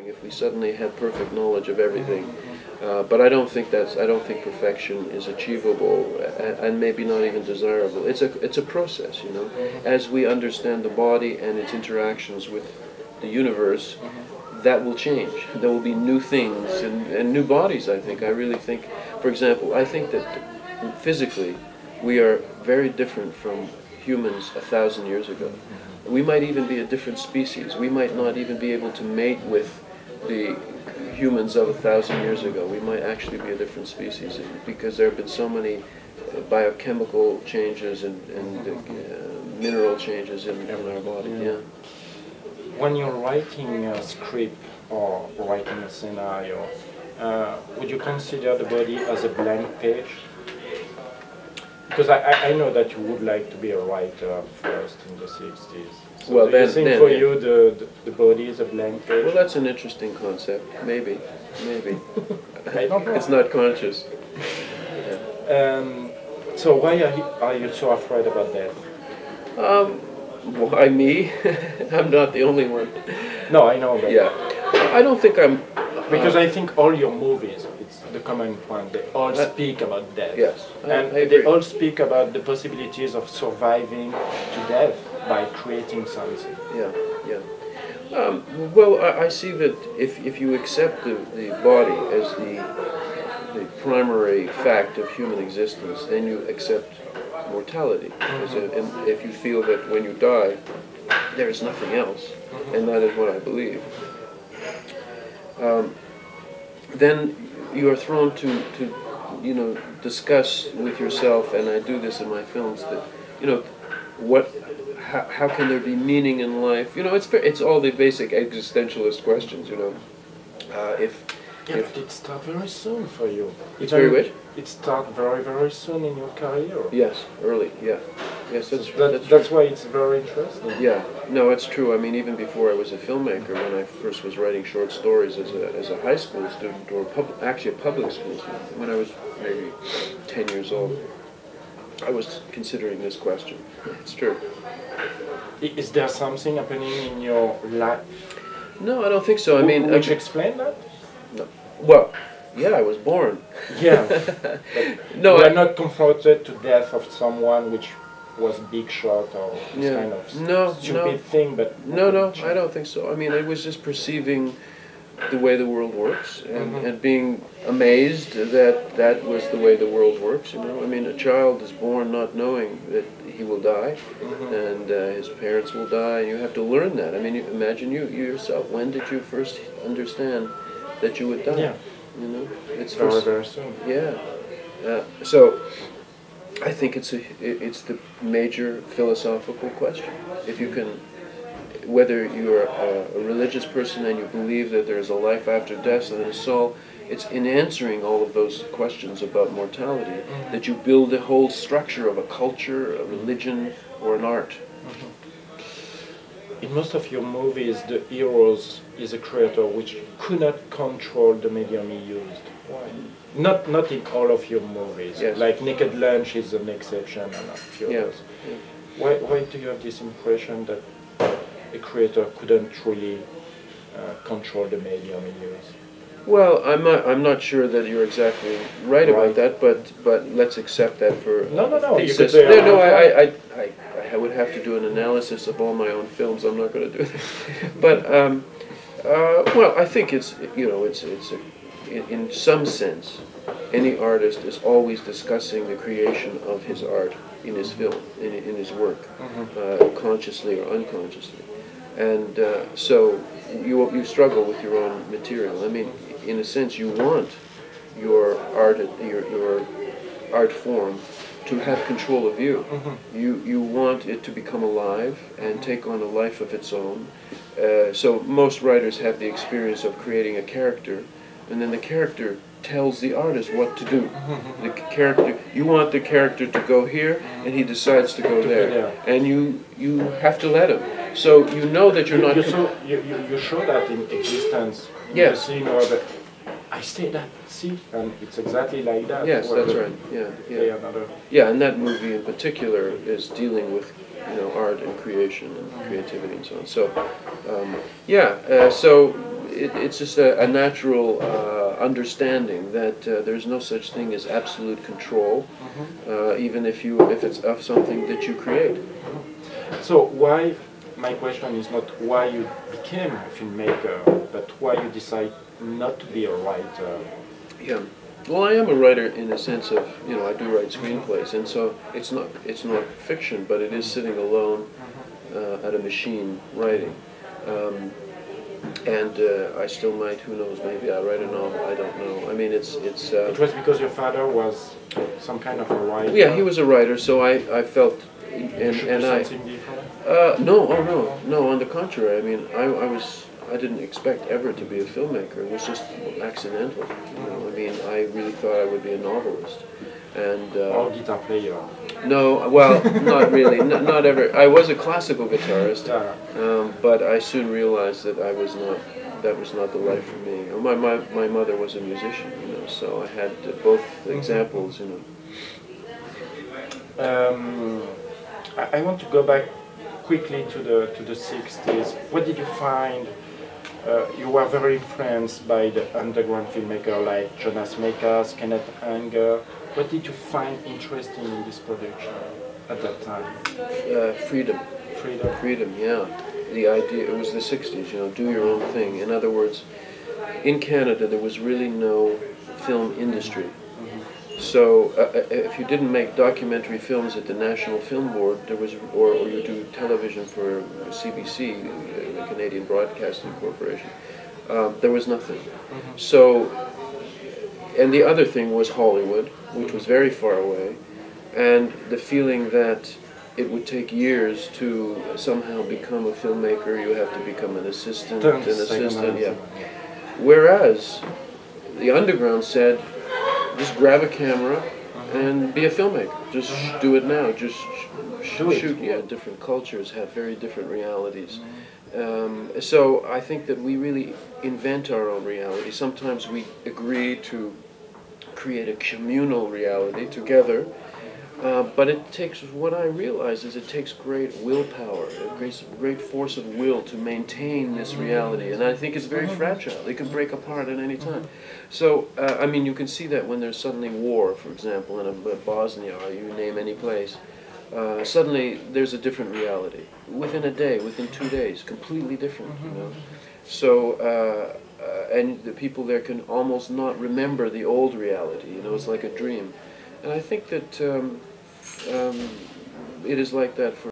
if we suddenly had perfect knowledge of everything. But I don't think perfection is achievable, and maybe not even desirable. It's a process, you know. As we understand the body and its interactions with the universe, that will change. There will be new things and new bodies, I think. I really think, for example, I think that physically we are very different from humans 1,000 years ago. We might even be a different species. We might not even be able to mate with the humans of 1,000 years ago. We might actually be a different species because there have been so many biochemical changes and mineral changes in our body. Yeah. When you're writing a script or writing a scenario, would you consider the body as a blank page? Because I know that you would like to be a writer first in the 60s. So well, do you think for you the body is a blank page? Well, that's an interesting concept. Maybe. I don't know. It's not conscious. Yeah. So why are you so afraid about that? Why me? I'm not the only one. No, I know. But yeah. I don't think I'm... because I think all your movies, it's the common point, they all speak about death. Yes. And they all speak about the possibilities of surviving to death by creating something. Yeah, yeah. Well, I see that if you accept the body as the primary fact of human existence, then you accept mortality. And if you feel that when you die, there is nothing else, and that is what I believe, then you are thrown to you know, discuss with yourself, and I do this in my films, that, you know, how can there be meaning in life? You know, it's all the basic existentialist questions, you know. But it starts very soon for you. It's very which? It starts very, very soon in your career. Yes, early, yeah. Yes, that's why it's very interesting. Yeah, no, it's true. I mean, even before I was a filmmaker, when I first was writing short stories as a high school student, or actually a public school student, when I was maybe 10 years old, I was considering this question. It's true. Is there something happening in your life? No, I don't think so. I mean, would you explain that? No. Well, yeah, I was born. Yeah. No, you are not confronted to death of someone which was big shot or this kind of stupid thing, but no, I don't think so. I mean, I was just perceiving the way the world works, and being amazed that that was the way the world works, you know. I mean, a child is born not knowing that he will die, and his parents will die, and you have to learn that. I mean, imagine you yourself, when did you first understand that you would die? Yeah. You know, it's very, very soon. Yeah. So I think it's the major philosophical question. If you can, whether you're a religious person and you believe that there is a life after death and a soul, it's in answering all of those questions about mortality that you build a whole structure of a culture, a religion, or an art. In most of your movies, the heroes is a creator which could not control the medium he used. Why? Not in all of your movies. Yes. Like Naked Lunch is an exception, and a few others. Yeah. Why do you have this impression that a creator couldn't really control the medium he used? Well, I'm not sure that you're exactly right about that, but let's accept that for no. thesis. You could say I would have to do an analysis of all my own films. I'm not going to do that. But well, I think it's, you know, it's in some sense, any artist is always discussing the creation of his art in his film, in his work, consciously or unconsciously, and so you struggle with your own material. I mean, in a sense, you want your art form to have control of you. You want it to become alive and take on a life of its own. So most writers have the experience of creating a character, and then the character tells the artist what to do. The character, you want the character to go here, and he decides to go there, and you have to let him. So you know that you're not. You show that in Existence. Yes. The scene where I stayed at sea, and it's exactly like that. Yes, that's right. Yeah, and that movie in particular is dealing with, you know, art and creation and creativity and so on. So, so it's just a natural understanding that there's no such thing as absolute control, even if it's of something that you create. So why, my question is not why you became a filmmaker, but why you decide not to be a writer. Yeah. Well, I am a writer in the sense of, I do write screenplays, and so it's not fiction, but it is sitting alone at a machine writing. And I still might, who knows, maybe I'll write a novel, I don't know. I mean, it's... It was because your father was some kind of a writer? Yeah, he was a writer, so I felt... And I... No, on the contrary. I mean, I didn't expect ever to be a filmmaker. It was just accidental. I mean, I really thought I would be a novelist. And or guitar player. No, well, not really. Not ever. I was a classical guitarist, but I soon realized that that was not the life for me. My mother was a musician, so I had both examples, I want to go back quickly to the 60s. What did you find? You were very influenced by the underground filmmaker like Jonas Mekas, Kenneth Anger. What did you find interesting in this production at that time? Freedom. Freedom, yeah. The idea, it was the 60s, do your own thing. In other words, in Canada there was really no film industry. So if you didn't make documentary films at the National Film Board, there was, or you do television for CBC, the Canadian Broadcasting Corporation, there was nothing. So, and the other thing was Hollywood, which was very far away, and the feeling that it would take years to somehow become a filmmaker. You have to become an assistant, yeah. Whereas the underground said, just grab a camera and be a filmmaker. Just do it now. Just shoot. Yeah, different cultures have very different realities. So I think that we really invent our own reality. Sometimes we agree to create a communal reality together, but it takes, what I realize is it takes great willpower, a great force of will to maintain this reality, and I think it's very fragile. It can break apart at any time. So, I mean, you can see that when there's suddenly war, for example, in Bosnia, or you name any place, suddenly there's a different reality. Within a day, within 2 days, completely different, So, and the people there can almost not remember the old reality, it's like a dream. And I think that it is like that for